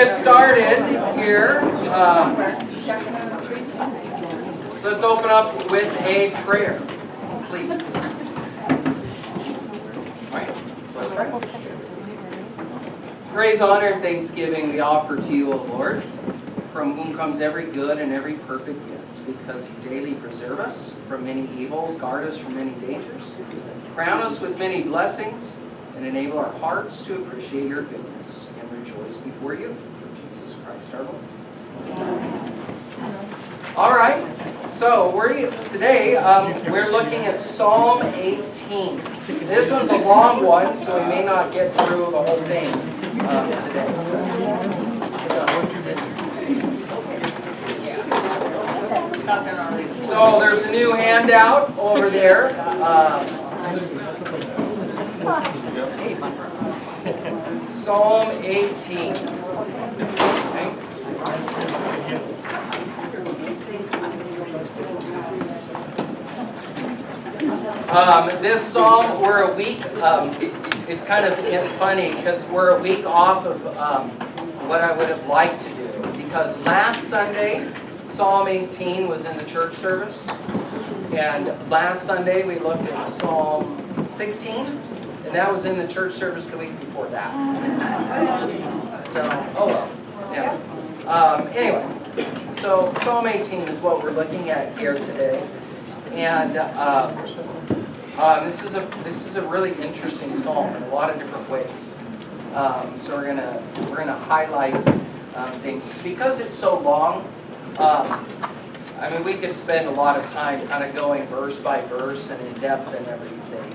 get started here. So let's open up with a prayer, please. All right, so let's pray. Praise, honor, and thanksgiving we offer to you, O Lord, from whom comes every good and every perfect gift, because you daily preserve us from many evils, guard us from many dangers, crown us with many blessings, and enable our hearts to appreciate your goodness and rejoice before you. Through Jesus Christ our Lord. All right, so today we're looking at Psalm 18. This one's a long one, so we may not get through the whole thing today. So there's a new handout over there. Psalm 18. Okay. This psalm, we're a week, it's kind of funny because we're a week off of what I would have liked to do. Because last Sunday, Psalm 18 was in the church service. And last Sunday, we looked at Psalm 16. And that was in the church service the week before that. So, oh well. Yeah. Anyway, so Psalm 18 is what we're looking at here today. And this is a really interesting psalm in a lot of different ways. So we're gonna highlight things because it's so long. I mean, we could spend a lot of time kind of going verse by verse and in depth and everything.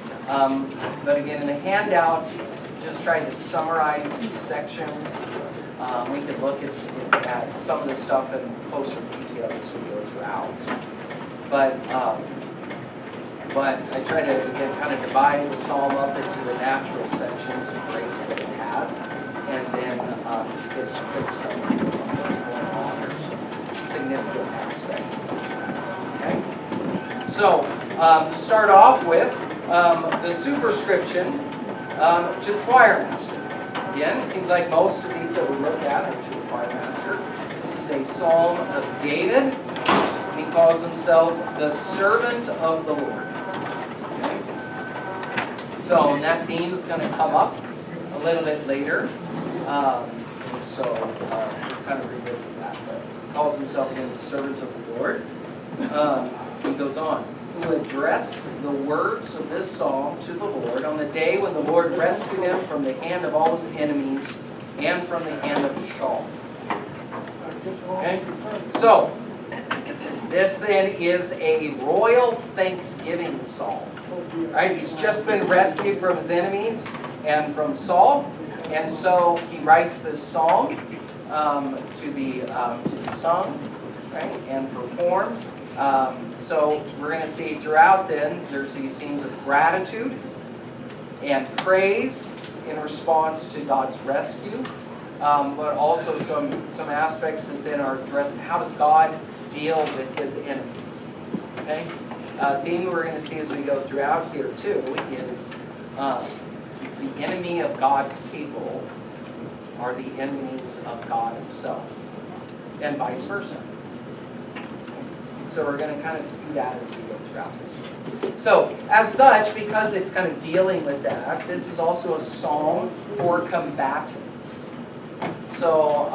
But again, in the handout, just trying to summarize these sections. We could look at some of the stuff in closer detail as we go throughout. But I try to, again, kind of divide the psalm up into the natural sections and breaks that it has, and then just give some quick summaries on what's going on or some significant aspects. Okay? So, to start off with, the superscription to the choir master. Again, it seems like most of these that we look at are to the choir master. This is a psalm of David. He calls himself the servant of the Lord. Okay? So, and that theme is going to come up a little bit later. So, we'll kind of revisit that. But he calls himself again the servant of the Lord. He goes on. Who addressed the words of this psalm to the Lord on the day when the Lord rescued him from the hand of all his enemies and from the hand of Saul. Okay? So, this then is a royal thanksgiving psalm. Right? He's just been rescued from his enemies and from Saul, and so he writes this psalm to be sung, right, and performed. So we're going to see throughout then, there's these themes of gratitude and praise in response to God's rescue, but also some aspects that then are addressed. How does God deal with his enemies? Okay? Theme we're going to see as we go throughout here too is the enemy of God's people are the enemies of God himself, and vice versa. So we're going to kind of see that as we go throughout this. So, as such, because it's kind of dealing with that, this is also a psalm for combatants. So,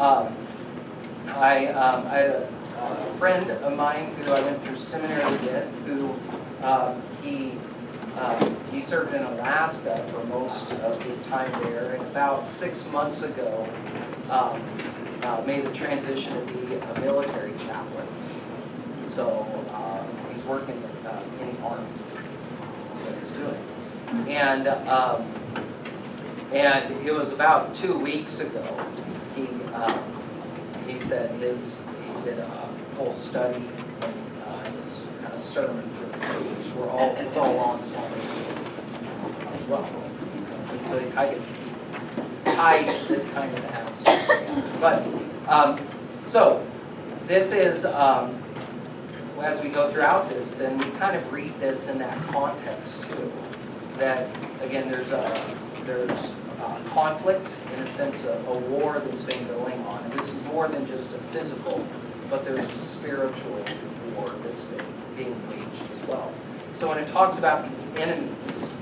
I had a friend of mine who I went through seminary with, who he served in Alaska for most of his time there, and about 6 months ago, made the transition to be a military chaplain. So he's working in the Army. That's what he's doing. And it was about 2 weeks ago. He said he did a whole study, his kind of sermon for the troops it's all on Psalm 18 as well. And so he kind of tied this kind of aspect. But so this is. As we go throughout this, then we kind of read this in that context too. That again, there's there's conflict, in a sense, a war that's been going on. And this is more than just a physical, but there's a spiritual war that's been being waged as well. So when it talks about these enemies,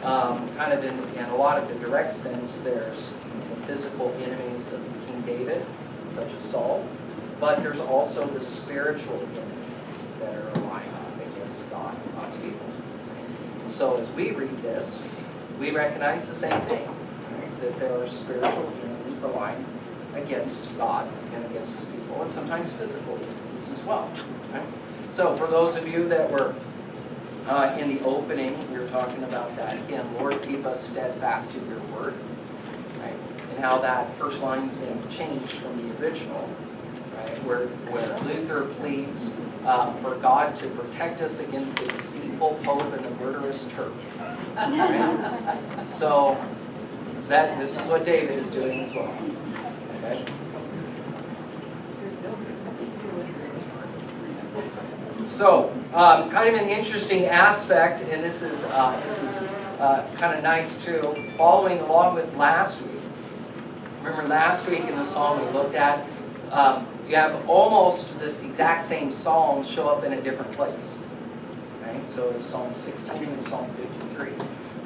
kind of in a lot of the direct sense, there's the physical enemies of King David, such as Saul, but there's also the spiritual enemies that are lying against God and God's people. So as we read this, we recognize the same thing, right? That there are spiritual enemies aligned against God and against His people, and sometimes physical enemies as well. Right? So for those of you that were in the opening, we were talking about that hymn, Lord, keep us steadfast in your word, right? And how that first line's been changed from the original, right? Where Luther pleads for God to protect us against the deceitful pope and the murderous church. Right? So this is what David is doing as well. Okay? So, kind of an interesting aspect, and this is kind of nice too, following along with last week. Remember last week in the psalm we looked at, you have almost this exact same psalm show up in a different place. Right? So it's Psalm 16 and Psalm 53.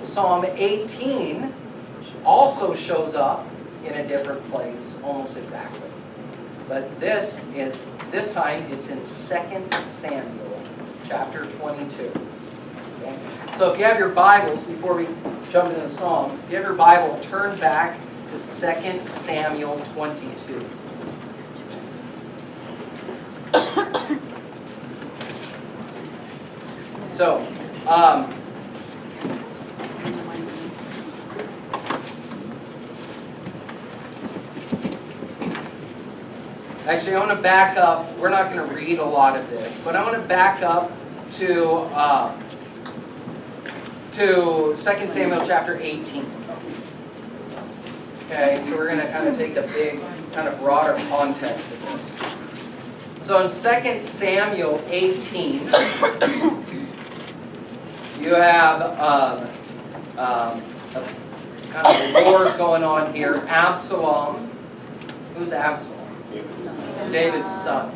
The Psalm 18 also shows up in a different place, almost exactly. But this time it's in 2 Samuel chapter 22. Okay? So if you have your Bibles, before we jump into the Psalm, if you have your Bible, turn back to 2 Samuel 22. So, actually, I want to back up. We're not going to read a lot of this, but I want to back up to 2 Samuel chapter 18. Okay, so we're going to kind of take a big, kind of broader context of this. So in 2 Samuel 18, you have kind of a war going on here. Absalom. Who's Absalom? David's son,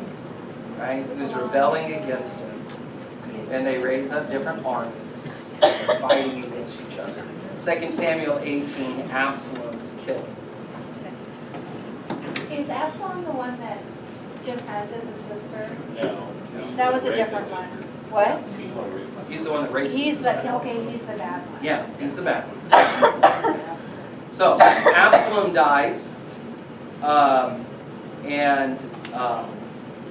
right? Who's rebelling against him. And they raise up different armies, fighting against each other. 2 Samuel 18, Absalom is killed. Is Absalom the one that defended the sister? No. That was a different one. What? He's the one that raised He's his the, son. okay, he's the bad one. Yeah, he's the bad one. So, Absalom dies, and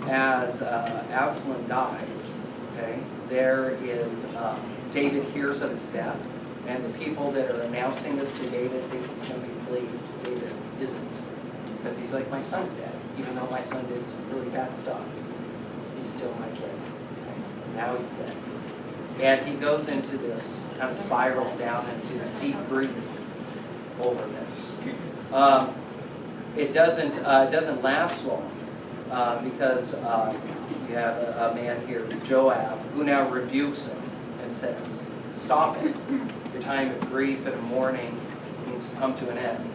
as Absalom dies, okay, there is, David hears of his death, and the people that are announcing this to David think he's going to be pleased. David isn't, because he's like, my son's dead, even though my son did some really bad stuff. He's still my kid. Okay? Now he's dead. And he goes into this, kind of spirals down into this deep grief over this. It doesn't last long because you have a man here, Joab, who now rebukes him and says, stop it. Your time of grief and mourning needs to come to an end,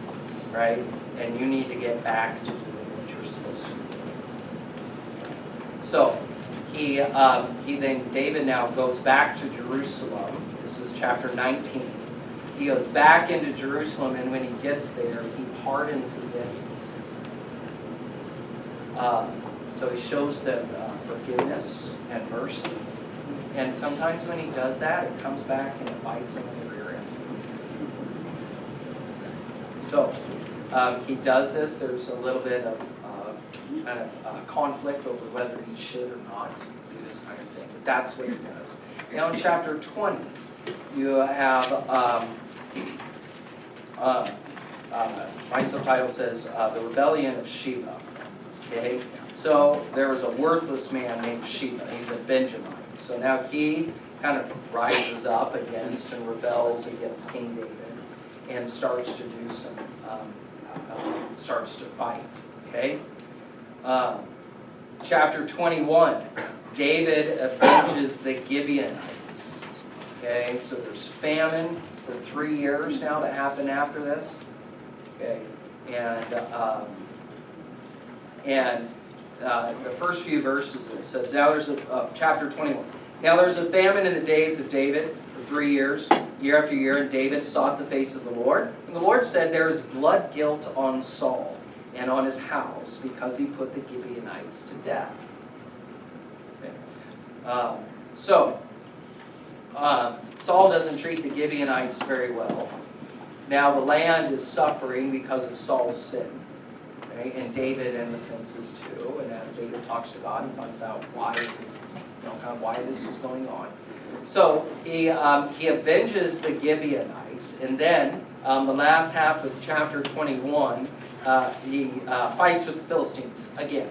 right? And you need to get back to doing what you're supposed to do. So David now goes back to Jerusalem. This is chapter 19. He goes back into Jerusalem, and when he gets there, he pardons his enemies. So he shows them forgiveness and mercy. And sometimes when he does that, it comes back and it bites him in the rear end. So he does this. There's a little bit of kind of conflict over whether he should or not do this kind of thing. But that's what he does. Now in chapter 20, you have, my subtitle says, the rebellion of Sheba. Okay? So there was a worthless man named Sheba. He's a Benjamite. So now he kind of rises up against and rebels against King David and starts to do some, starts to fight. Okay? Chapter 21, David avenges the Gibeonites. Okay, so there's famine for 3 years now that happened after this. Okay, and the first few verses it says, now there's of chapter 21. Now there's a famine in the days of David for 3 years, year after year, and David sought the face of the Lord. And the Lord said, there is blood guilt on Saul and on his house, because he put the Gibeonites to death. Okay. Saul doesn't treat the Gibeonites very well. Now the land is suffering because of Saul's sin. Okay? And David, in a sense, is too. And as David talks to God and finds out why this is, why this is going on. So he avenges the Gibeonites, and then the last half of chapter 21, he fights with the Philistines again.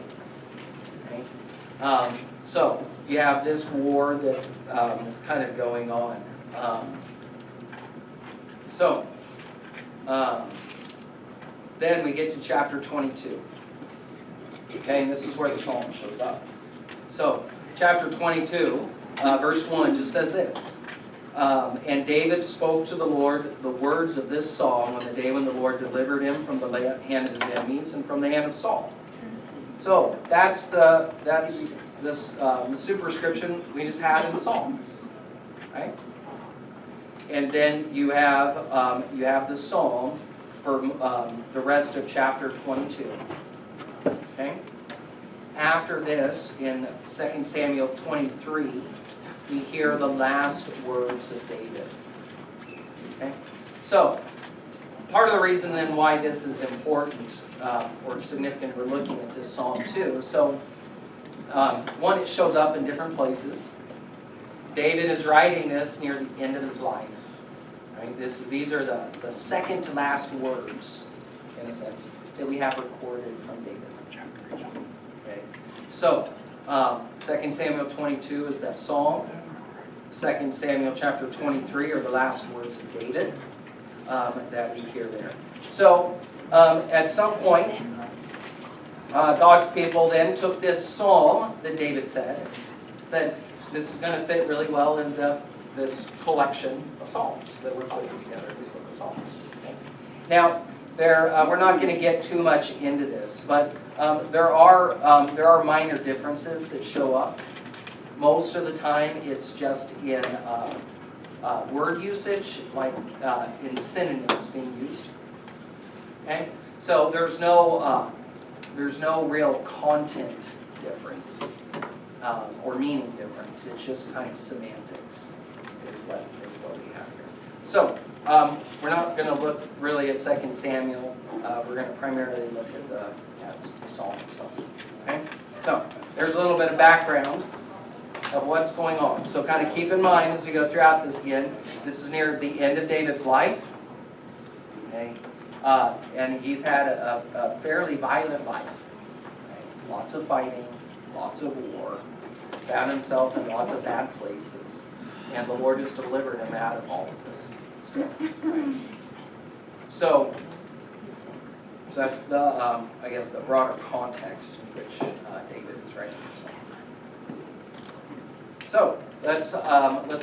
Okay? So you have this war that's kind of going on. Then we get to chapter 22. Okay, and this is where the psalm shows up. So, chapter 22, verse 1 just says this. And David spoke to the Lord the words of this song on the day when the Lord delivered him from the hand of his enemies and from the hand of Saul. So, that's this superscription we just had in the psalm. Right? And then you have the psalm for the rest of chapter 22. Okay? After this, in 2 Samuel 23, we hear the last words of David. Okay? So, part of the reason then why this is important or significant, we're looking at this psalm too. So, one, it shows up in different places. David is writing this near the end of his life. Right? These are the second to last words, in a sense, that we have recorded from David. Okay. So, 2 Samuel 22 is that psalm. 2 Samuel chapter 23 are the last words of David that we hear there. So, at some point, God's people then took this psalm that David said, this is going to fit really well into this collection of psalms that we're putting together, this book of Psalms. Okay. Now, we're not going to get too much into this, but there are minor differences that show up. Most of the time, it's just in word usage, like in synonyms being used. Okay, so there's no real content difference or meaning difference. It's just kind of semantics is what we have here. So we're not going to look really at 2 Samuel. We're going to primarily look at the Psalm stuff. Okay, so there's a little bit of background of what's going on. So kind of keep in mind as we go throughout this again, this is near the end of David's life. Okay, and he's had a fairly violent life. Okay? Lots of fighting, lots of war. Found himself in lots of bad places. And the Lord has delivered him out of all of this. So that's the, I guess, the broader context in which David is writing this song. So let's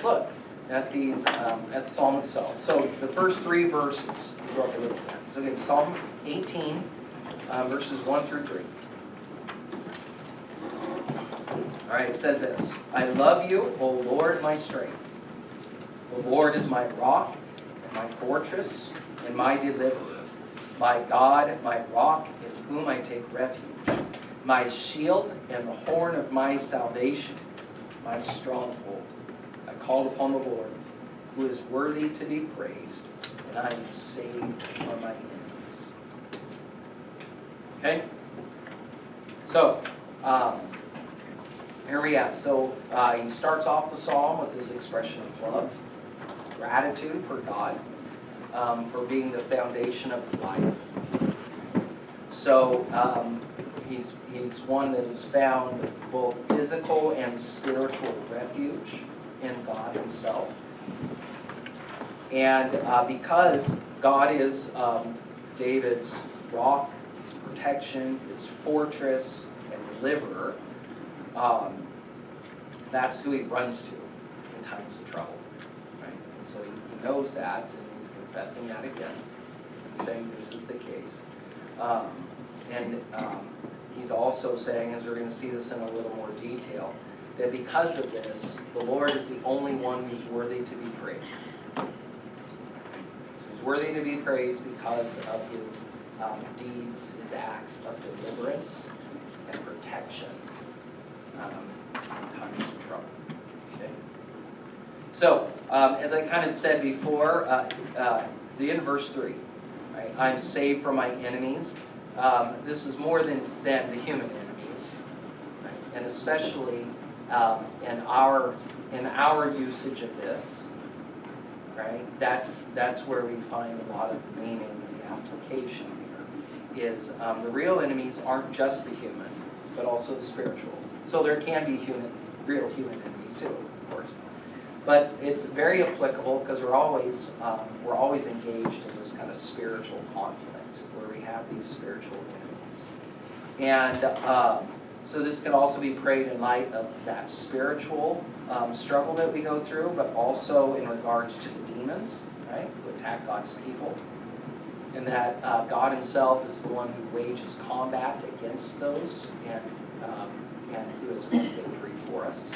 look at these at the psalm itself. So the first 3 verses is what we're looking at. So again, Psalm 18, verses 1 through 3. All right, it says this: I love you, O Lord, my strength. The Lord is my rock and my fortress and my deliverer, my God, my rock, in whom I take refuge, my shield and the horn of my salvation, my stronghold. I called upon the Lord, who is worthy to be praised, and I am saved from my enemies. Okay? So, here we have. So, he starts off the psalm with this expression of love, gratitude for God, for being the foundation of his life. So, he's one that has found both physical and spiritual refuge in God himself. And because God is David's rock, his protection, his fortress, and deliverer, that's who he runs to in times of trouble. Right? And so he knows that, and he's confessing that again, and saying this is the case. He's also saying, as we're going to see this in a little more detail, that because of this, the Lord is the only one who's worthy to be praised. He's worthy to be praised because of his deeds, his acts of deliverance and protection in times of trouble. Okay? So, as I kind of said before, the end of verse 3, right? I'm saved from my enemies. This is more than the human enemies, right? And especially in our usage of this, right? That's where we find a lot of meaning in the application here. Is the real enemies aren't just the human, but also the spiritual. So there can be real human enemies too, of course. But it's very applicable because we're always engaged in this kind of spiritual conflict where we have these spiritual enemies. And so this can also be prayed in light of that spiritual struggle that we go through, but also in regards to the demons, right, who attack God's people. And that God himself is the one who wages combat against those and who has won victory for us.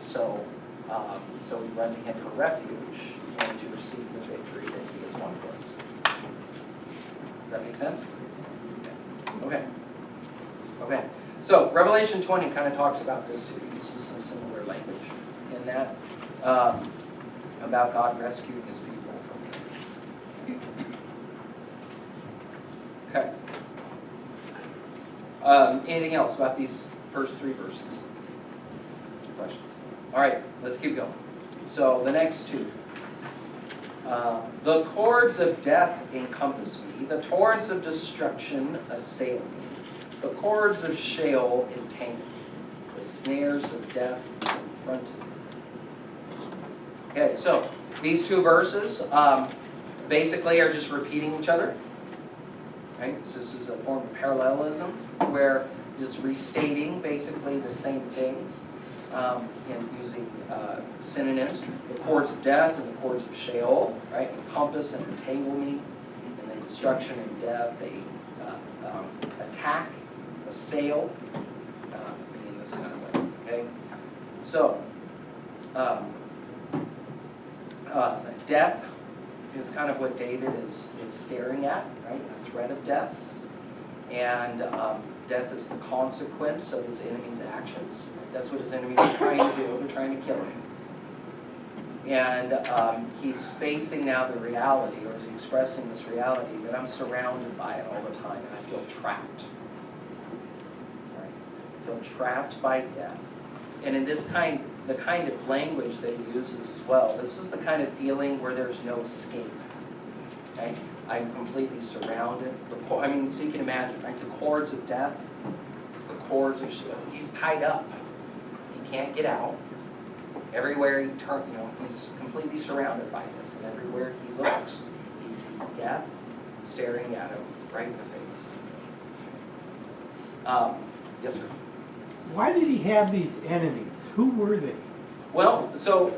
So we run to him for refuge and to receive the victory that he has won for us. Does that make sense? Okay. So Revelation 20 kind of talks about this too. It uses some similar language in that about God rescuing his people from demons. Okay. Anything else about these first 3 verses? Questions? All right, let's keep going. So the next 2. The cords of death encompass me. The torrents of destruction assail me. The cords of Sheol entangle me. The snares of death confront me. Okay, so these 2 verses basically are just repeating each other. Right? So this is a form of parallelism where just restating basically the same things. And using synonyms, the cords of death and the cords of Sheol, right? Encompass and entangle me, and then destruction and death. They attack, assail, in this kind of way. Okay, so death is kind of what David is staring at, right? The threat of death, and death is the consequence of his enemy's actions. That's what his enemies are trying to do. They're trying to kill him. And he's facing now the reality, or is expressing this reality, that I'm surrounded by it all the time, and I feel trapped. Right? I feel trapped by death. And in this the kind of language that he uses as well, this is the kind of feeling where there's no escape. Okay? I'm completely surrounded. So you can imagine, right? The cords of death, the cords of Sheol. He's tied up. Can't get out. Everywhere he turns, he's completely surrounded by this, and everywhere he looks, he sees death staring at him right in the face. Yes, sir. Why did he have these enemies? Who were they? Well, so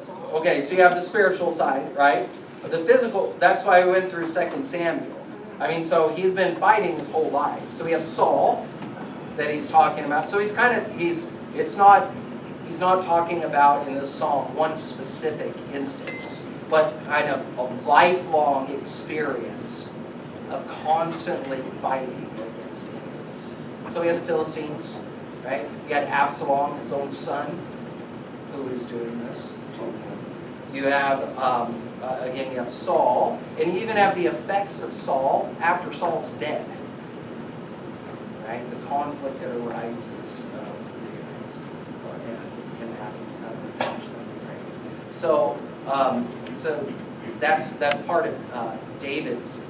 you have the spiritual side, right? But the physical, that's why we went through 2 Samuel. So he's been fighting his whole life. So we have Saul that he's talking about. So He's not talking about in this psalm one specific instance, but kind of a lifelong experience of constantly fighting against enemies. So we had the Philistines, right? You had Absalom, his own son, who was doing this. You have, again, you have Saul, and you even have the effects of Saul after Saul's dead. Right? The conflict that arises So that's part of David's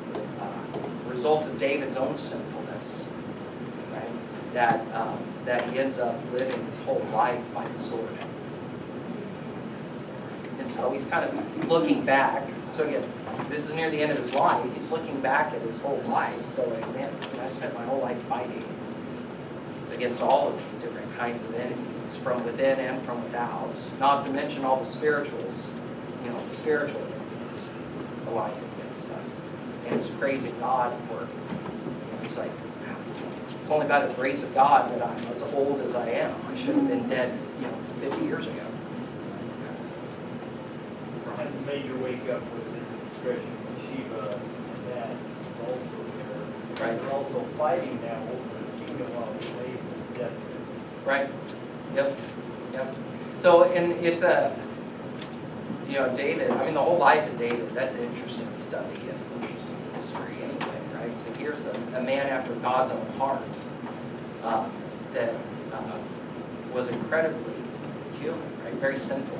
result of David's own sinfulness, right? That he ends up living his whole life by the sword. And so he's kind of looking back. So again, this is near the end of his life. He's looking back at his whole life, going, man, I spent my whole life fighting against all of these different kinds of enemies, from within and from without. Not to mention all the spirituals, spiritual enemies aligned against us. And he's praising God for, he's like, it's only by the grace of God that I'm as old as I am. I should have been dead, 50 years ago. And the major wake up with this expression of Shiva and that is also there. Right. They're also fighting now over his kingdom while he lays his death. Right. Yep. So, and it's David, the whole life of David, that's an interesting study and interesting history anyway, right? So here's a man after God's own heart that was incredibly human, right? Very sinful.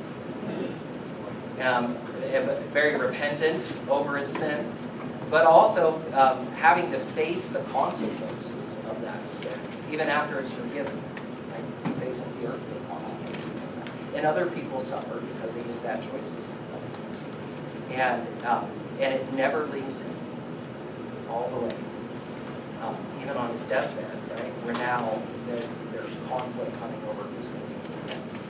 Very repentant over his sin, but also having to face the consequences of that sin, even after it's forgiven. Right? He faces the earthly consequences of that. And other people suffer because of his bad choices. And it never leaves him all the way. Even on his deathbed, right? Where now there's conflict coming over who's going to be king next.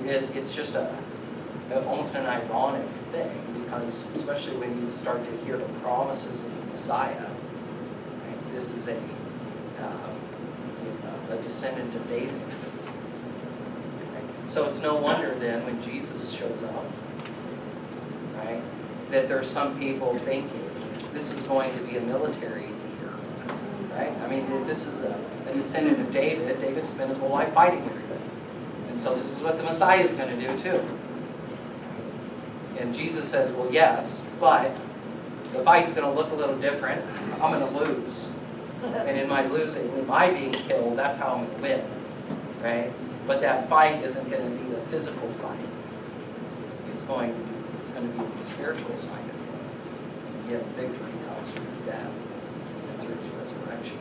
And it's just almost an ironic thing, because especially when you start to hear the promises of the Messiah, right? This is a descendant of David. Right? So it's no wonder then when Jesus shows up, right, that there's some people thinking this is going to be a military leader, right? If this is a descendant of David, David spent his whole life fighting everybody. And so this is what the Messiah is going to do too. And Jesus says, well, yes, but the fight's going to look a little different. I'm going to lose. And in my losing, in my being killed, that's how I'm going to win, right? But that fight isn't going to be the physical fight. It's going to be the spiritual side of things. And yet victory comes through his death and through his resurrection.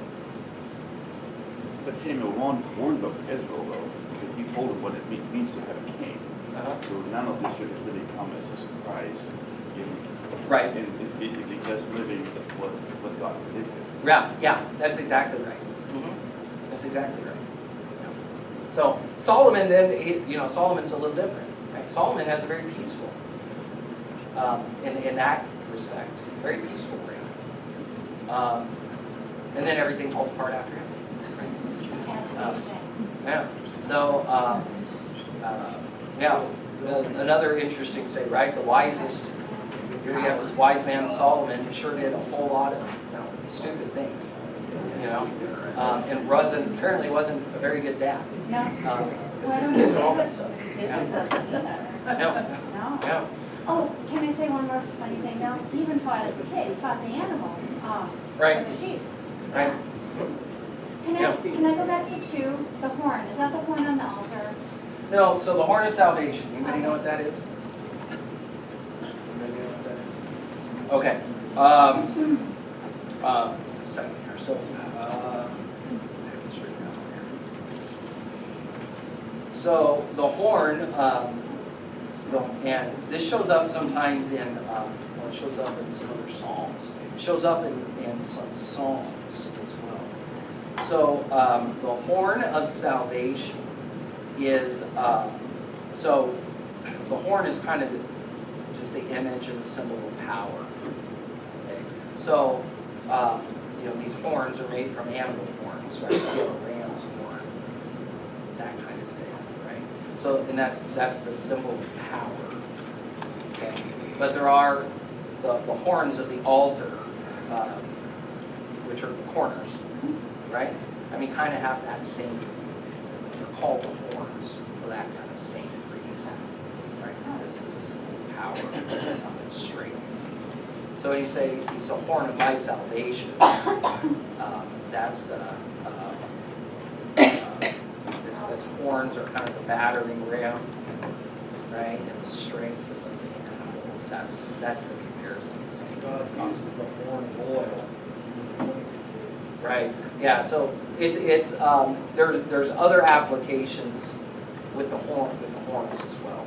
But Samuel warned of Israel, though, because he told him what it means to have a king. So none of this should really come as a surprise. Right. And it's basically just living what God predicted. Yeah, that's exactly right. Mm-hmm. That's exactly right. Yeah. So Solomon then, Solomon's a little different. Right? Solomon has a very peaceful, in that respect, very peaceful reign. And then everything falls apart after him. Yeah. So, another interesting thing, right? The wisest. Here we have this wise man Solomon, who sure did a whole lot of stupid things, and apparently wasn't a very good dad. No. Because his kids were all messed up. Jesus doesn't either. No. Oh, can I say one more funny thing though? He even fought as a kid. He fought the animals Right. for the sheep. Right. Can I go back to 2? The horn. Is that the horn on the altar? No. So the horn of salvation. Anybody know what that is? Anybody know what that is? Okay. Second here. So, straight down here. So the horn, and this shows up sometimes in, it shows up in some other psalms. It shows up in some songs as well. So the horn of salvation is, so the horn is kind of just the image and the symbol of power. Okay? So, these horns are made from animal horns, right? So you have a ram's horn, that kind of thing, right? So, and that's the symbol of power. Okay? But there are the horns of the altar, which are the corners, right? Kind of have that same, they're called the horns for that kind of same reason, right? This is a symbol of power and strength. So when you say it's a horn of my salvation, that's the, this horns are kind of the battering ram, right? And the strength of those animals, that's the comparison. God uses the horn of oil. Right. Yeah. So it's there's other applications with the horns as well,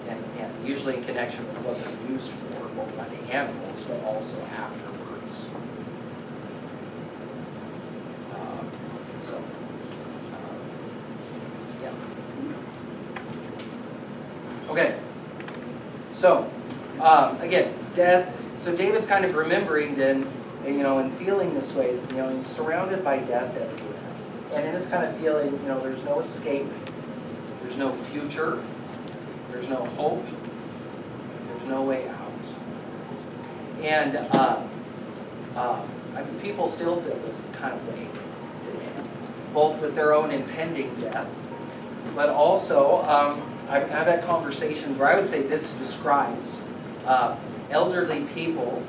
and usually in connection with what they're used for, both by the animals, but also afterwards. Okay. So, again, death. So David's kind of remembering then, and feeling this way. He's surrounded by death everywhere, and in this kind of feeling, there's no escape, there's no future, there's no hope, there's no way out. And I mean, people still feel this kind of way today, both with their own impending death, but also I've had conversations where I would say this describes elderly people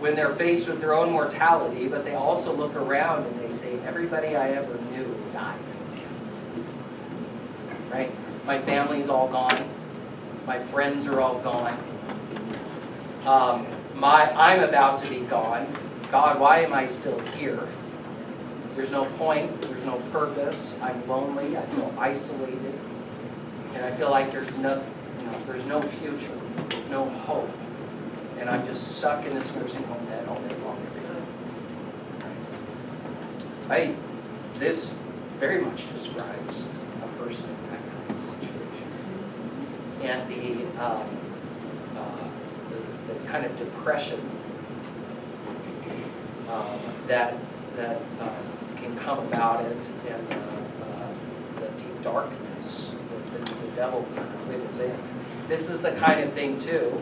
when they're faced with their own mortality, but they also look around and they say, everybody I ever knew has died. Right? My family's all gone. My friends are all gone. I'm about to be gone. God, why am I still here? There's no point. There's no purpose. I'm lonely. I feel isolated. And I feel like there's no future. There's no hope. And I'm just stuck in this nursing home bed all day long every day. This very much describes a person in that kind of situation. And the kind of depression that can come about it, and the deep darkness that the devil kind of lives in. This is the kind of thing too.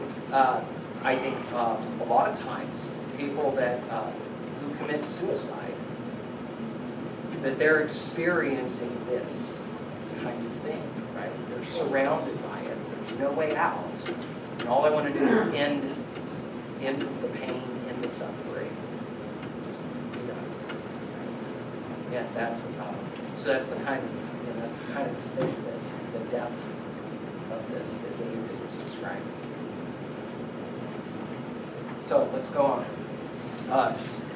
I think a lot of times people that who commit suicide, that they're experiencing this kind of thing, right? They're surrounded by it. There's no way out. And all I want to do is end the pain, end the suffering. Just be done. Yeah, so that's the kind of thing, the depth of this that David is describing. So let's go on.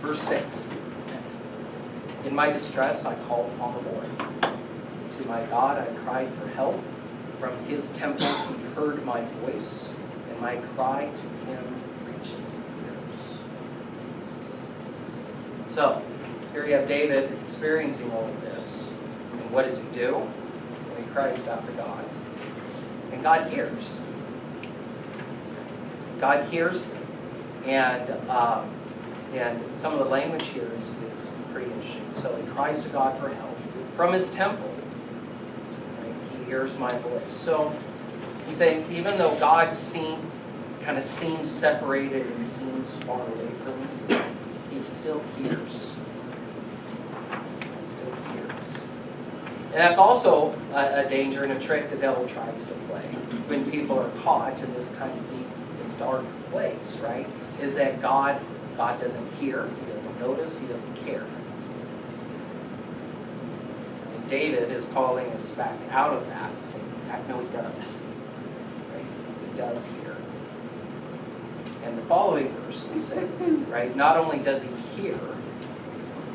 Verse 6. In my distress I called upon the Lord. To my God I cried for help. From his temple he heard my voice, and my cry to him reached his ears. So, here you have David experiencing all of this. And what does he do? Well, he cries out to God. And God hears. God hears him. And some of the language here is pretty interesting. So he cries to God for help. From his temple, right, he hears my voice. So he's saying, even though God kind of seems separated and seems far away from me, he still hears. He still hears. And that's also a danger and a trick the devil tries to play when people are caught in this kind of deep and dark place, right? Is that God doesn't hear, he doesn't notice, he doesn't care. And David is calling us back out of that to say, no, he does. Right? He does hear. And the following verses say, right, not only does he hear,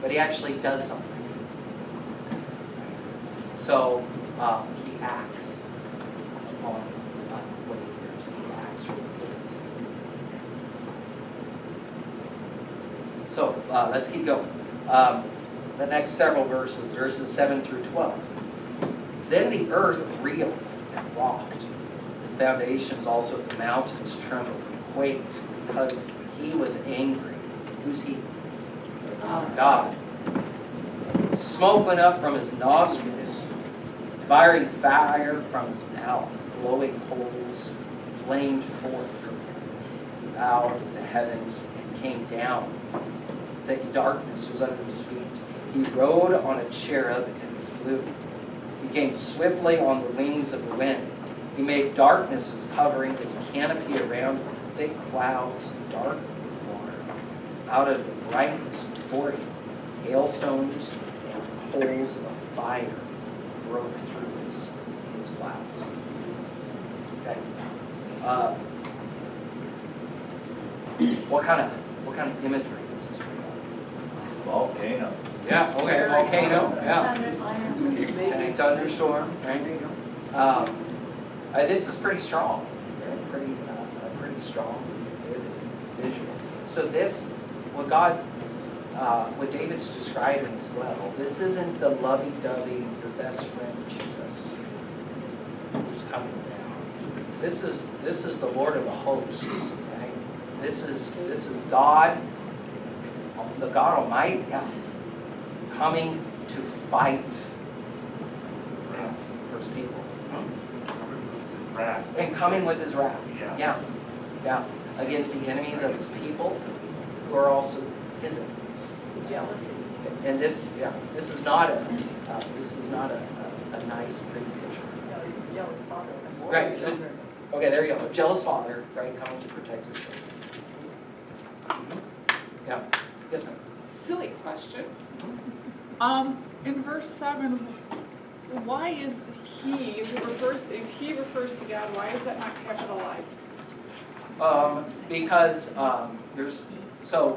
but he actually does something. So he acts on what he hears. He acts what he hears. So let's keep going. The next several verses 7 through 12. Then the earth reeled and rocked. The foundations also of the mountains trembled and quaked because he was angry. Who's he? God. Smoke went up from his nostrils, firing fire from his mouth, glowing coals flamed forth from him. He bowed the heavens and came down. Thick darkness was under his feet. He rode on a cherub and flew. He came swiftly on the wings of the wind. He made darkness his covering, his canopy around him, thick clouds and dark water. Out of the brightness before him, hailstones and coals of fire broke through his clouds. Okay. What kind of imagery is this? Volcano. Yeah, okay, volcano, yeah. Thunder, fire. Okay, thunderstorm, right? This is pretty strong, right? Pretty strong visual. So this, what David's describing as well, this isn't the lovey-dovey, your best friend Jesus who's coming down. This is the Lord of the hosts, right? This is God, the God Almighty, yeah, coming to fight for his people. Right. And coming with his wrath. Yeah. Yeah. Against the enemies of his people, who are also his enemies. Jealousy. And this is not a nice, pretty picture. Jealous father. Right. Okay, there you go. A jealous father, right, coming to protect his children. Yeah. Yes, ma'am. Silly question. In verse 7, why is the he, if he refers to God, why is that not capitalized? Because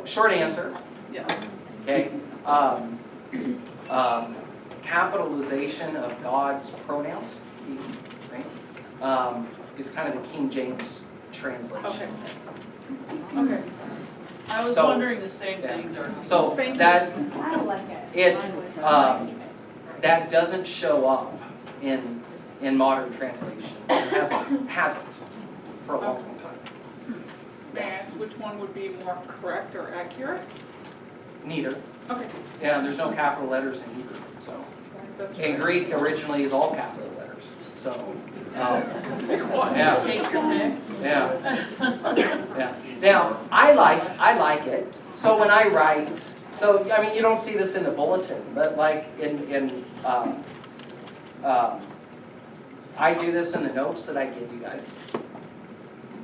short answer, Yes. okay, capitalization of God's pronouns, he, right, is kind of the King James translation. Okay. I was So- wondering the same Yeah. thing. So Thank you. that, I don't like it. it's, that doesn't show up in modern translation. It hasn't for a long time. May I ask which one would be more correct or accurate? Neither. Okay. Yeah, there's no capital letters in Hebrew, so. That's In right. Greek originally is all capital letters, so. Yeah, Take your pick. yeah, yeah. Now, I like it. So when I write, so, I mean, you don't see this in the bulletin, but like I do this in the notes that I give you guys.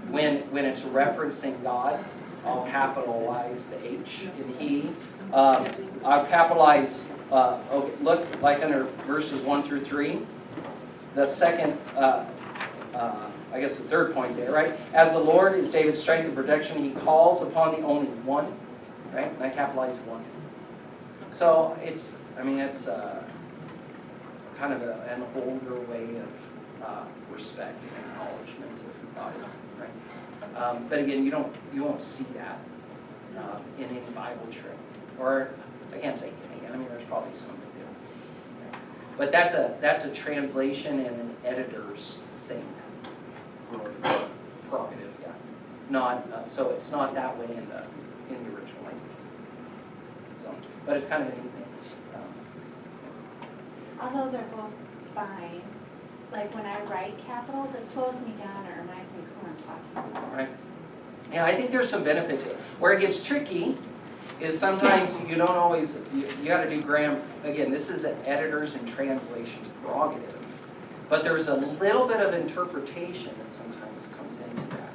When it's referencing God, I'll capitalize the H in he. I'll capitalize, okay, look, like under verses 1 through 3. The second, I guess the third point there, right? As the Lord is David's strength and protection, he calls upon the only one, right? And I capitalize one. So it's kind of an older way of respect and acknowledgement of who God is, right? But again, you won't see that in any Bible trip, or I can't say any. I mean, there's probably some that do, right? But that's a translation and an editor's thing. Prerogative, yeah. Not so it's not that way in the original languages. So, but it's kind of a neat thing. Although they're both fine, like when I write capitals, it slows me down or reminds me who I'm talking about. Right. Yeah, I think there's some benefit to it. Where it gets tricky is sometimes you don't always, you got to do grammar. Again, this is an editor's and translation's prerogative. But there's a little bit of interpretation that sometimes comes into that.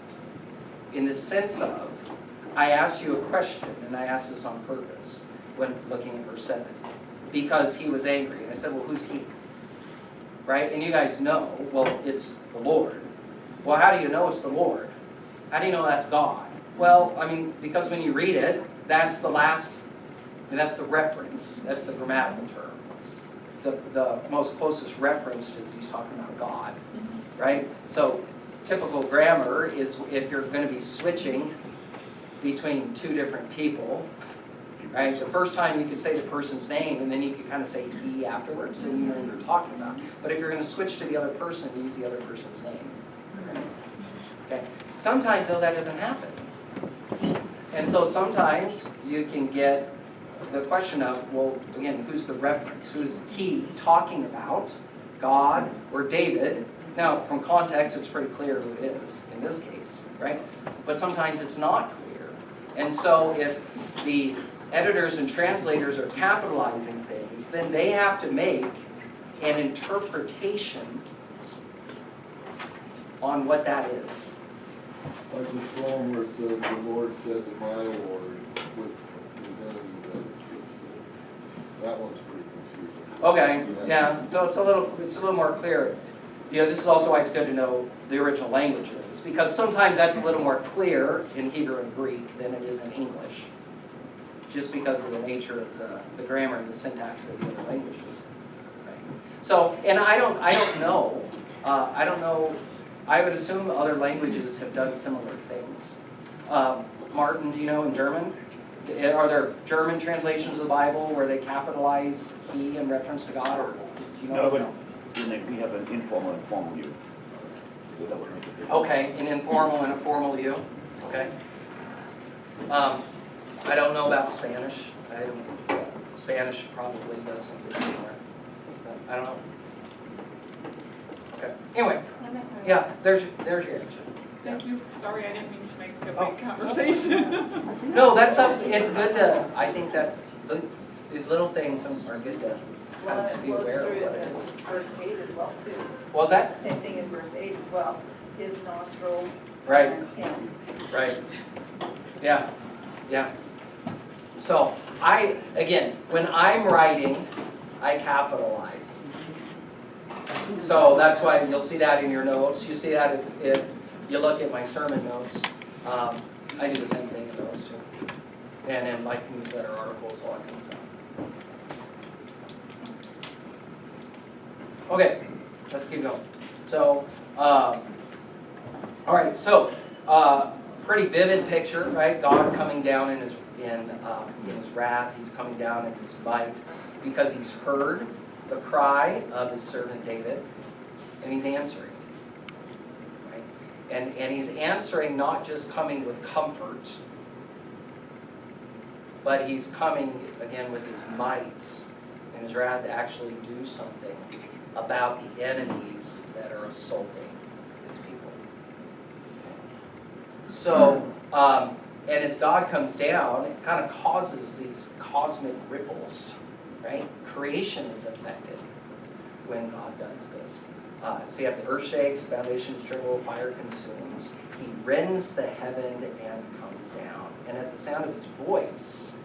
In the sense of, I asked you a question, and I asked this on purpose when looking at verse 7. Because he was angry. And I said, well, who's he? Right? And you guys know, well, it's the Lord. Well, how do you know it's the Lord? How do you know that's God? Well, I mean, because when you read it, that's the reference, that's the grammatical term. The most closest reference is he's talking about God, right? So typical grammar is if you're going to be switching between two different people, right? The first time you could say the person's name and then you could kind of say he afterwards and you know what you're talking about. But if you're going to switch to the other person, you use the other person's name. Okay. Sometimes though that doesn't happen. And so sometimes you can get the question of, well, again, who's the reference? Who's he talking about? God or David? Now, from context, it's pretty clear who it is in this case, right? But sometimes it's not clear. And so if the editors and translators are capitalizing things, then they have to make an interpretation on what that is. Like the psalm where it says, the Lord said to my Lord, with his enemies, that one's pretty confusing. Okay, yeah, so it's a little more clear. You know, this is also why it's good to know the original languages, because sometimes that's a little more clear in Hebrew and Greek than it is in English, just because of the nature of the grammar and the syntax of the other languages. Right. So, and I don't know. I would assume other languages have done similar things. Martin, do you know in German? Are there German translations of the Bible where they capitalize he in reference to God, or do you know? No, but we have an informal and formal view. That would make a difference. Okay, an informal and a formal you, okay? I don't know about Spanish. Spanish probably does something similar, but I don't know. Okay, anyway, yeah, there's your answer. Thank you. Sorry, I didn't mean to make a Oh, big conversation. No, that stuff, it's good to, I think these little things are good to kind of just be aware of what it is. Verse 8 as well, too. What was that? Same thing in verse 8 as well. His nostrils. Right. And him. Right. Yeah, yeah. So again, when I'm writing, I capitalize. So that's why you'll see that in your notes. You see that if you look at my sermon notes. I do the same thing in those too. And in like newsletter articles, all that kind of stuff. Okay, let's keep going. So, all right, so pretty vivid picture, right? God coming down in his wrath. He's coming down in his might because he's heard the cry of his servant David, and he's answering. Right? And he's answering not just coming with comfort, but he's coming again with his might and his wrath to actually do something about the enemies that are assaulting his people. So, and as God comes down, it kind of causes these cosmic ripples, right? Creation is affected when God does this. So you have the earth shakes, foundations tremble, fire consumes. He rends the heaven and comes down. And at the sound of his voice,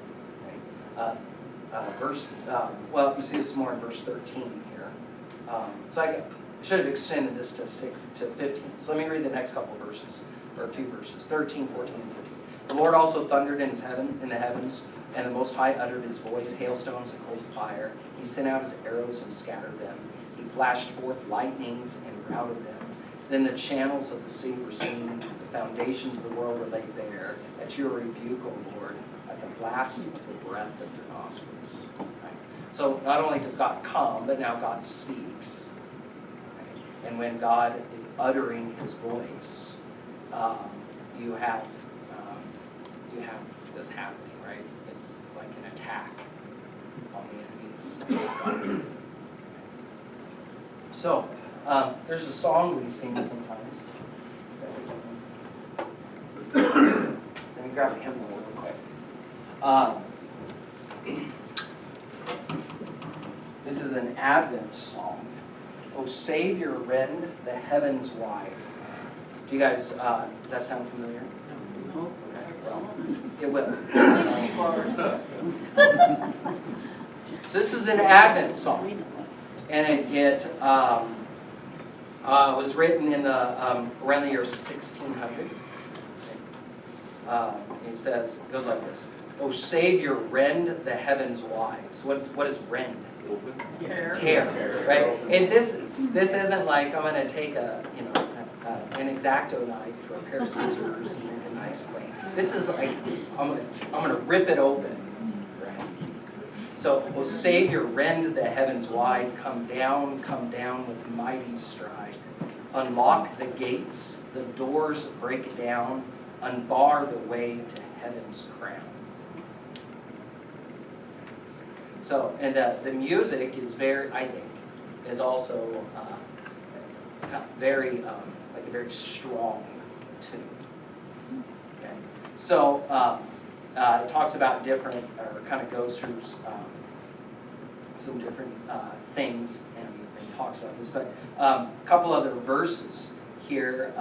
right? Well, you see this more in verse 13 here. So I should have extended this to 15. So let me read the next couple verses, or a few verses, 13, 14, and 15. The Lord also thundered in the heavens, and the Most High uttered his voice, hailstones and coals of fire. He sent out his arrows and scattered them. He flashed forth lightnings and routed them. Then the channels of the sea were seen, the foundations of the world were laid bare. At your rebuke, O Lord, at the blast of the breath of your nostrils. Right? So not only does God come, but now God speaks. Right? And when God is uttering his voice, you have this happening, right? It's like an attack on the enemies. So, there's a song we sing sometimes. Let me grab a hymnal real quick. This is an Advent song. O Savior, rend the heavens wide. Do you guys, does that sound familiar? No. Well, it will. So this is an Advent song, and it was written in the around the year 1600. It goes like this: "O Savior, rend the heavens wide." So what is rend? Tear, right? And this isn't like I'm going to take an X-Acto knife or a pair of scissors and make a nice clean. This is like I'm going to rip it open, right? So, O Savior, rend the heavens wide, come down with mighty stride. Unlock the gates, the doors break down, unbar the way to heaven's crown. So, and the music is is also very, like a very strong tune. Okay, so it talks about different, or kind of goes through some different things and talks about this. But a couple other verses here.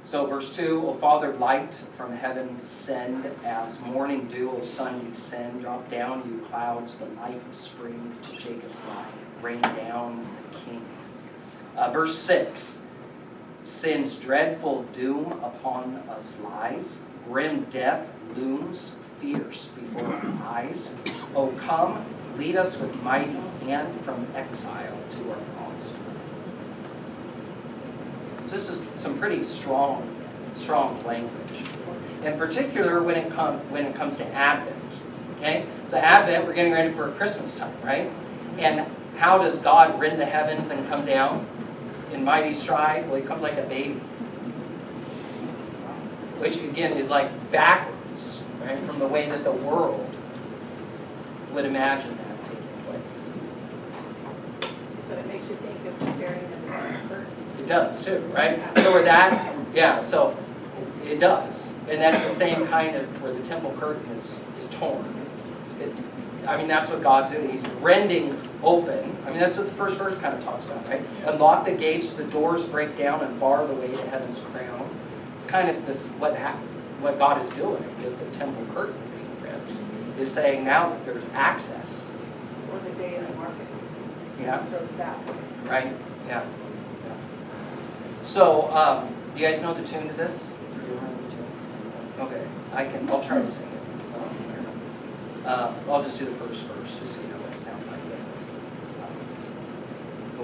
So verse 2, O Father, light from heaven send, as morning dew, O sun descend, drop down, you clouds, the life of spring to Jacob's line, rain down the King. Verse 6, sin's dreadful doom upon us lies, grim death looms fierce before our eyes. O come, lead us with mighty hand from exile to our promised land. So this is some pretty strong language, in particular when it comes to Advent. Okay, so Advent, we're getting ready for Christmas time, right? And how does God rend the heavens and come down in mighty stride? Well, he comes like a baby. Which again is like backwards, right, from the way that the world would imagine that taking place. But it makes you think of the tearing of the curtain. It does too, right? So with that, yeah, so it does. And that's the same kind of where the temple curtain is torn. I mean, that's what God's doing. He's rending open. I mean, that's what the first verse kind of talks about, right? Unlock the gates, the doors break down and bar the way to heaven's crown. It's kind of this, what God is doing with the temple curtain being rent, is saying now that there's access. Or the day of the market. Yeah. Goes that way. Right? Yeah. So, do you guys know the tune to this? Okay, I'll try to sing it. I'll just do the first verse, just so you know what it sounds like.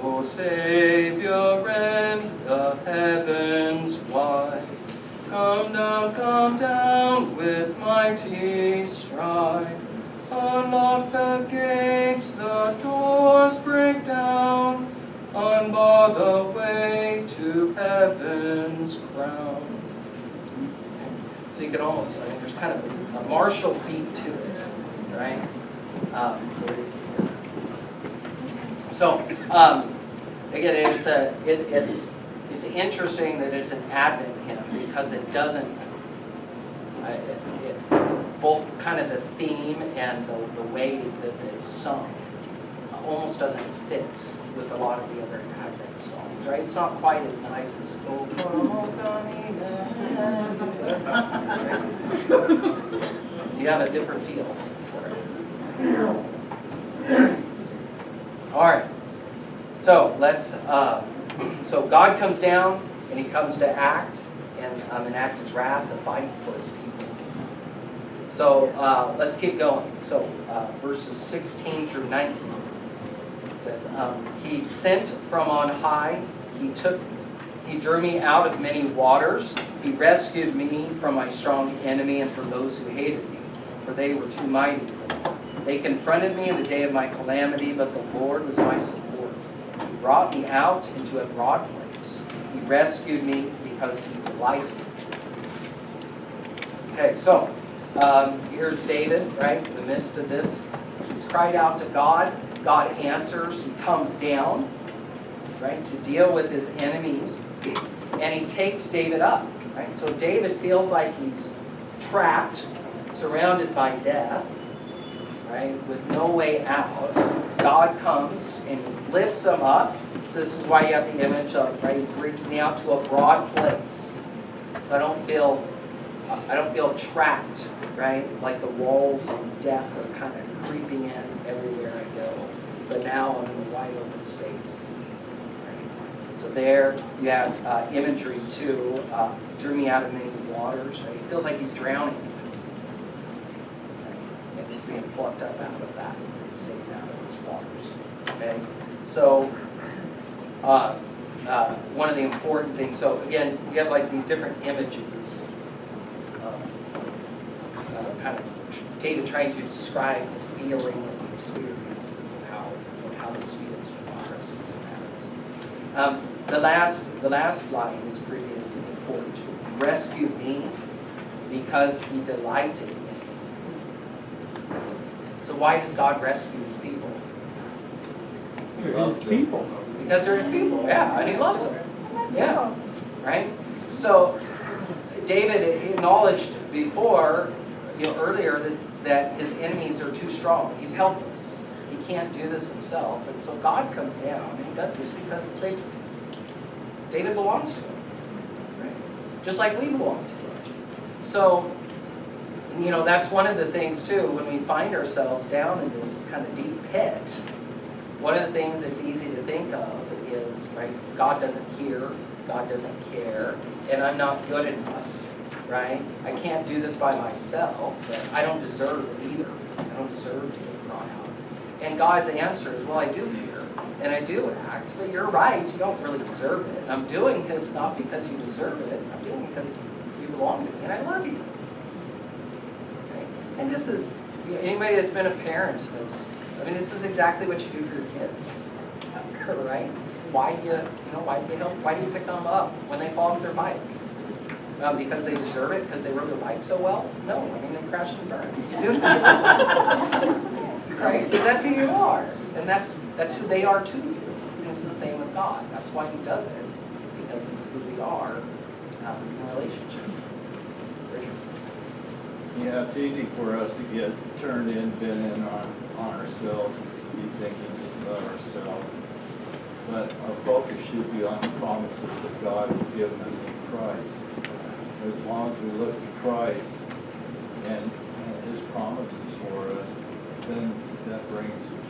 O Savior, rend the heavens wide. Come down with mighty stride. Unlock the gates, the doors break down. Unbar the way to heaven's crown. So you can almost, I mean, there's kind of a martial beat to it, right? Again, it's interesting that it's an Advent hymn because it doesn't, both kind of the theme and the way that it's sung almost doesn't fit with a lot of the other Advent songs, right? It's not quite as nice as "Oh, come, come, Emmanuel." You have a different feel for it. All right. So let's. So God comes down and He comes to act and enact His wrath to fight for His people. So let's keep going. So verses 16 through 19. It says, He sent from on high, He took me. He drew me out of many waters. He rescued me from my strong enemy and from those who hated me, for they were too mighty for me. They confronted me in the day of my calamity, but the Lord was my support. He brought me out into a broad place. He rescued me because He delighted. Okay, so here's David, right, in the midst of this. He's cried out to God. God answers. He comes down, right, to deal with his enemies, and He takes David up, right? So David feels like he's trapped, surrounded by death, right, with no way out. God comes and He lifts him up. So this is why you have the image of, right, bringing me out to a broad place, so I don't feel trapped, right? Like the walls of death are kind of creeping in everywhere I go. But now I'm in a wide open space. Right? So there you have imagery too. Drew me out of many waters. Right? He feels like he's drowning. Right? And he's being plucked up out of that. He's saved out of those waters. Okay? So one of the important things, so again, you have like these different images kind of David trying to describe the feeling and the experiences and how this feels when God rescues and happens. The last line is important. He rescued me because He delighted in me. So why does God rescue His people? They're His people. Because they're His people, yeah, and He loves them. Yeah, right? So David acknowledged before, earlier that his enemies are too strong. He's helpless. He can't do this himself. And so God comes down and He does this because David belongs to Him. Right? Just like we belong to Him. So, that's one of the things too, when we find ourselves down in this kind of deep pit, one of the things that's easy to think of is, right, God doesn't hear, God doesn't care, and I'm not good enough. Right? I can't do this by myself, but I don't deserve it either. I don't deserve to get brought out. And God's answer is, well, I do hear, and I do act, but you're right, you don't really deserve it. I'm doing this not because you deserve it, I'm doing it because you belong to me, and I love you. Okay? And this is, anybody that's been a parent knows I mean, this is exactly what you do for your kids, right? Why do you help? Why do you pick them up when they fall off their bike? Because they deserve it, because they rode their bike so well? No, I mean, they crashed and burned. You do it. Right? Because that's who you are. And that's who they are to you. And it's the same with God. That's why he does it, because of who we are in relationship. Richard? Yeah, it's easy for us to get turned in, bent in on ourselves, be thinking just about ourselves. But our focus should be on the promises that God has given us in Christ. As long as we look to Christ and his promises for us, then that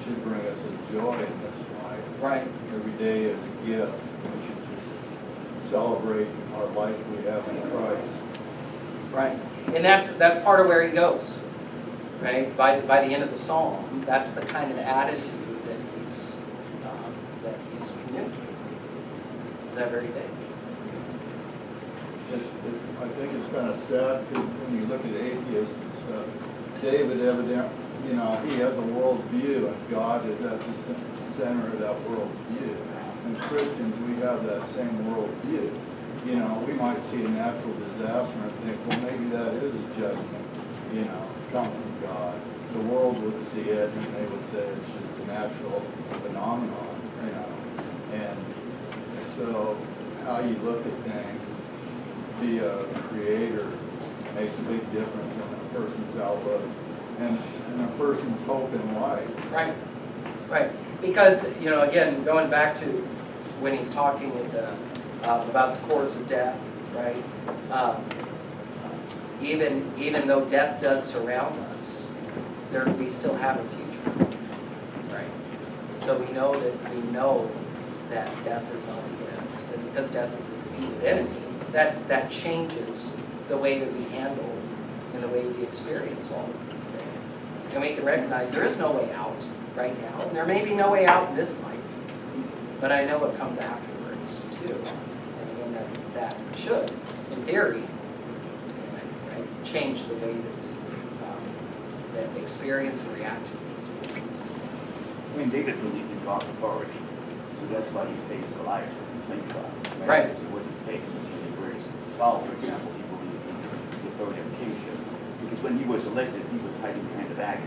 should bring us a joy in this life. Right. Every day is a gift. We should just celebrate our life we have in Christ. Right. And that's part of where he goes. Right? By the end of the psalm, that's the kind of attitude that he's communicating that very day. I think it's kind of sad because when you look at atheists and stuff, David evidently, he has a world view and God is at the center of that world view. And Christians, we have that same world view. We might see a natural disaster and think, well, maybe that is a judgment, coming from God. The world would see it and they would say it's just a natural phenomenon, And so how you look at things, be a creator makes a big difference in a person's outlook and a person's hope in life. Right. Right. Because, again, going back to when he's talking about the cords of death, right? Even though death does surround us, we still have a future, right? So we know that death is not the end, and because death is a defeated enemy, that changes the way that we handle and the way we experience all of these things, and we can recognize there is no way out right now, and there may be no way out in this life, but I know what comes afterwards too. And that should, in theory, right, change the way that we that experience and react to these different things. I mean, David believed in God's authority, so that's why he faced Goliath with his slingshot. Right. Because it wasn't fake. Whereas Saul, for example, he believed in the authority of kingship. Because when he was elected, he was hiding behind the baggage.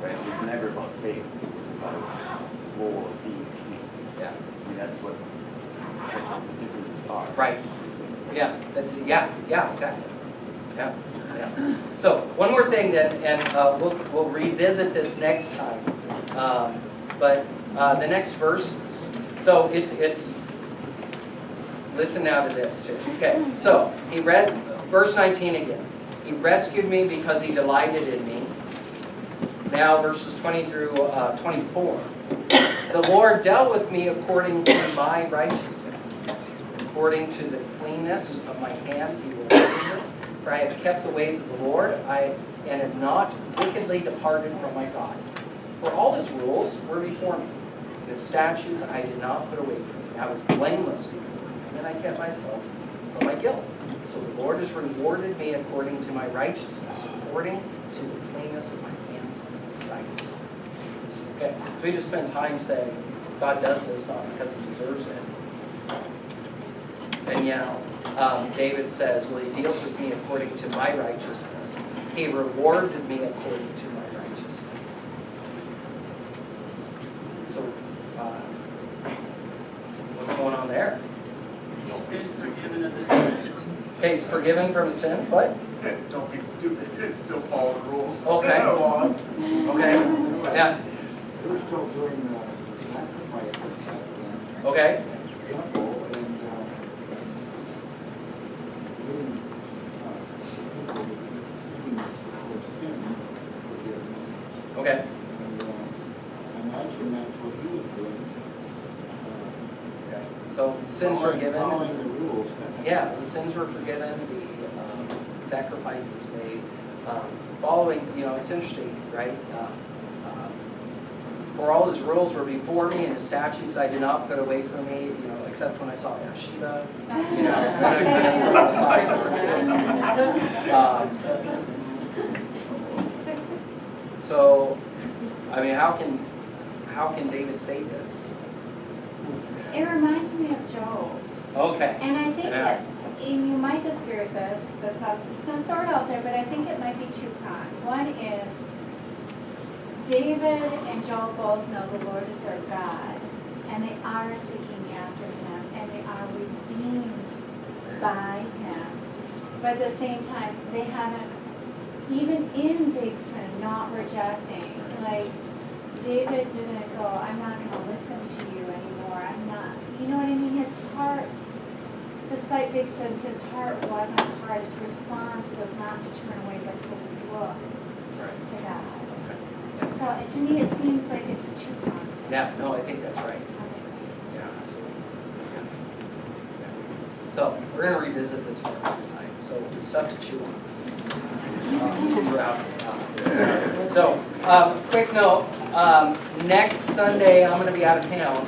Right? It was never about faith. It was about the role of being king. Yeah. I mean, that's what the differences are. Right. Yeah. That's it. Yeah. Exactly. Yeah. So one more thing then, and we'll revisit this next time. But the next verses. So it's. Listen now to this too. Okay. So he read verse 19 again. He rescued me because he delighted in me. Now verses 20 through 24. The Lord dealt with me according to my righteousness. According to the cleanness of my hands, he will rescue me. For I have kept the ways of the Lord, and have not wickedly departed from my God. For all his rules were before me. His statutes I did not put away from me. I was blameless before him, and I kept myself from my guilt. So the Lord has rewarded me according to my righteousness, according to the cleanness of my hands in his sight. Okay, so we just spend time saying, God does this not because he deserves it. And David says, well, he deals with me according to my righteousness. He rewarded me according to my righteousness. So, what's going on there? He's forgiven of his sins. Okay, he's forgiven from his sins. What? Don't be stupid, still follow the rules. Okay. Laws. Okay. Yeah. We're still doing the sacrifices at the Okay. temple and doing people for sin forgiveness. Okay. And I imagine that's what he was doing. Okay. So sins forgiven. Following the rules. Yeah, the sins were forgiven, the sacrifices made. Following, it's interesting, right? For all his rules were before me, and his statutes I did not put away from me, except when I saw Bathsheba. When I couldn't set aside for him. So, I mean, how can how can David say this? It reminds me of Job. Okay. And I think Yeah. that, and you might disagree with this, but I'm just gonna throw it out there, but I think it might be two-pronged. One is, David and Job both know the Lord is their God, and they are seeking after him, and they are redeemed by him. But at the same time, they haven't, even in big sin, not rejecting, like, David didn't go, I'm not gonna listen to you anymore, I'm not, you know what I mean? His heart, despite big sins, his heart wasn't hard. His response was not to turn away, but to look to God. So to me, it seems like it's a two-pronged. Yeah, no, I think that's right. Yeah, absolutely. Yeah. So, we're gonna revisit this one next time, so stuff to chew on. Throughout. So, quick note, next Sunday, I'm gonna be out of town.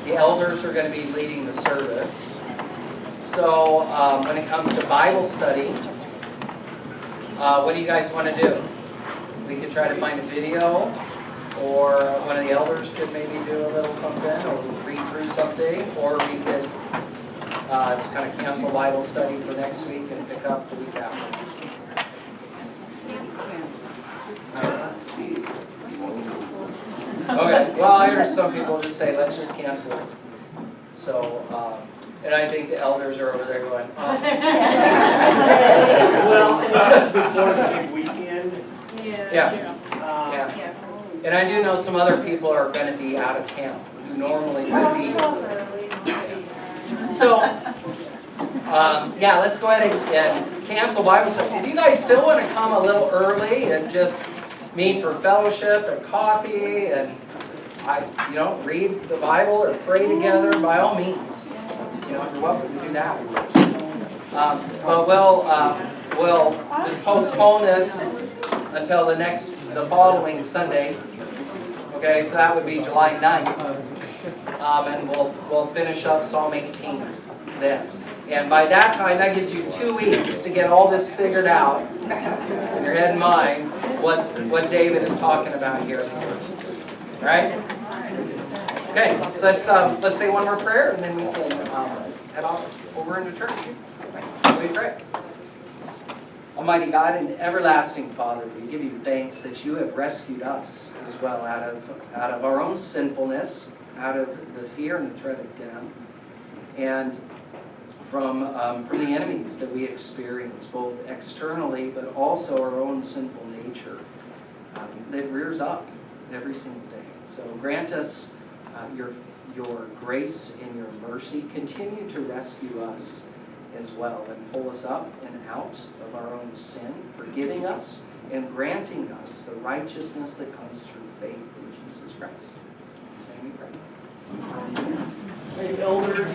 The elders are gonna be leading the service. So, when it comes to Bible study, what do you guys wanna do? We could try to find a video, or one of the elders could maybe do a little something, or read through something, or we could just kind of cancel Bible study for next week and pick up the week after. Okay, well, I heard some people just say, let's just cancel it. So, and I think the elders are over there going, oh. Well, and that's before the big weekend. Yeah. Yeah. Yeah. And I do know some other people are gonna be out of town, who normally would be. So, yeah, let's go ahead and cancel Bible study. If you guys still wanna come a little early and just meet for fellowship and coffee and read the Bible or pray together, by all means. You're welcome to do that, of course. But we'll just postpone this until the following Sunday. Okay, so that would be July 9th. And we'll finish up Psalm 18 then. And by that time, that gives you 2 weeks to get all this figured out in your head and mind, what David is talking about here in these verses. All right? Okay, so let's say one more prayer, and then we can head off over into church. We pray. Almighty God and everlasting Father, we give you thanks that you have rescued us as well out of our own sinfulness, out of the fear and the threat of death, and from the enemies that we experience, both externally but also our own sinful nature that rears up every single day. So grant us your grace and your mercy. Continue to rescue us as well and pull us up and out of our own sin, forgiving us and granting us the righteousness that comes through faith in Jesus Christ. In His name we pray. Hey, elders,